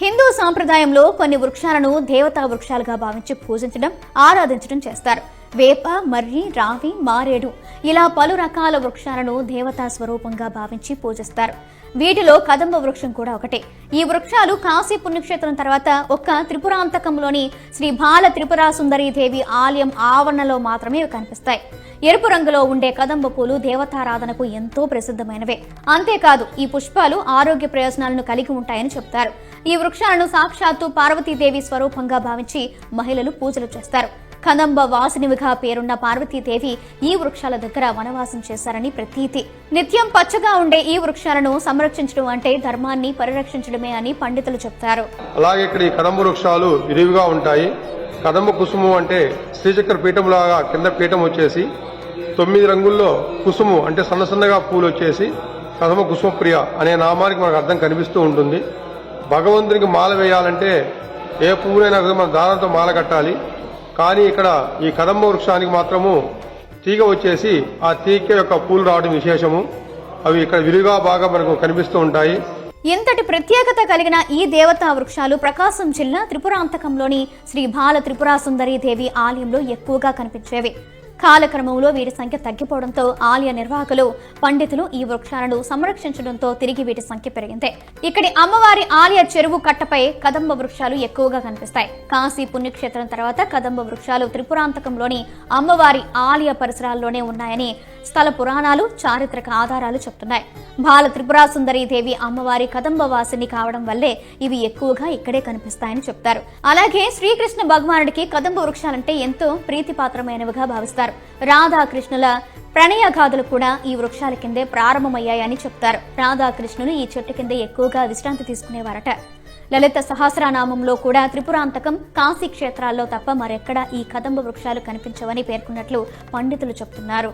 హిందూ సాంప్రదాయంలో కొన్ని వృక్షాలను దేవతా వృక్షాలుగా భావించి పూజించడం, ఆరాధించడం చేస్తారు. వేప, మర్రి, రావి, మారేడు ఇలా పలు రకాల వృక్షాలను దేవతా స్వరూపంగా భావించి పూజిస్తారు. వీటిలో కదంబ వృక్షం కూడా ఒకటే. ఈ వృక్షాలు కాశీ పుణ్యక్షేత్రం తర్వాత ఒక్క త్రిపురాంతకంలోని శ్రీ బాల త్రిపురాసుందరీదేవి ఆలయం ఆవరణలో మాత్రమే కనిపిస్తాయి. ఎరుపు రంగులో ఉండే కదంబ పూలు దేవతారాధనకు ఎంతో ప్రసిద్ధమైనవే. అంతేకాదు ఈ పుష్పాలు ఆరోగ్య ప్రయోజనాలను కలిగి ఉంటాయని చెప్తారు. ఈ వృక్షాలను సాక్షాత్తు పార్వతీదేవి స్వరూపంగా భావించి మహిళలు పూజలు చేస్తారు. కదంబ వాసినివిగా పేరున్న పార్వతీదేవి ఈ వృక్షాల దగ్గర వనవాసం చేశారని ప్రతీతి. నిత్యం పచ్చగా ఉండే ఈ వృక్షాలను సంరక్షించడం అంటే ధర్మాన్ని పరిరక్షించడమే అని పండితులు చెప్తారు. అలాగే ఇక్కడ ఈ కదంబ వృక్షాలు విరివిగా ఉంటాయి. కదంబ కుసుము అంటే శ్రీచక్ర పీఠం లాగా కింద పీఠం వచ్చేసి 9 రంగుల్లో కుసుము అంటే సన్న సన్నగా పూలు వచ్చేసి కదంబ కుసుమప్రియ అనే నామానికి మనకు అర్థం కనిపిస్తూ ఉంటుంది. భగవంతునికి మాల వేయాలంటే ఏ పువ్వునైనా మన దారంతో మాల కట్టాలి. కానీ ఇక్కడ ఈ కదంబ వృక్షానికి మాత్రము తీగ వచ్చేసి ఆ తీగ యొక్క పూలు రావడం విశేషము. అవి ఇక్కడ విరిగా బాగా మనకు కనిపిస్తూ ఉంటాయి. ఇంతటి ప్రత్యేకత కలిగిన ఈ దేవతా వృక్షాలు ప్రకాశం జిల్లా త్రిపురాంతకంలోని శ్రీ బాల త్రిపురాసుందరీదేవి ఆలయంలో ఎక్కువగా కనిపించేవి. కాలక్రమంలో వీటి సంఖ్య తగ్గిపోవడంతో ఆలయ నిర్వాహకులు, పండితులు ఈ వృక్షాలను సంరక్షించడంతో తిరిగి వీటి సంఖ్య పెరిగింది. ఇక్కడి అమ్మవారి ఆలయ చెరువు కట్టపై కదంబ వృక్షాలు ఎక్కువగా కనిపిస్తాయి. కాశీ పుణ్యక్షేత్రం తర్వాత కదంబ వృక్షాలు త్రిపురాంతకంలోని అమ్మవారి ఆలయ పరిసరాల్లోనే ఉన్నాయని స్థల పురాణాలు, చారిత్రక ఆధారాలు చెప్తున్నాయి. బాల త్రిపురాసుందరీదేవి అమ్మవారి కదంబ వాసిని కావడం వల్లే ఇవి ఎక్కువగా ఇక్కడే కనిపిస్తాయని చెప్తారు. అలాగే శ్రీకృష్ణ భగవానుడికి కదంబ వృక్షాలంటే ఎంతో ప్రీతిపాత్రమైనవిగా భావిస్తారు. రాధాకృష్ణుల ప్రణయ గాథలు కూడా ఈ వృక్షాల కిందే ప్రారంభమయ్యాయని చెప్తారు. రాధాకృష్ణులు ఈ చెట్టు కిందే ఎక్కువగా విశ్రాంతి తీసుకునేవారట. లలిత సహస్రనామంలో కూడా త్రిపురాంతకం, కాశీ క్షేత్రాల్లో తప్ప మరెక్కడా ఈ కదంబ వృక్షాలు కనిపించవని పేర్కొన్నట్లు పండితులు చెప్తున్నారు.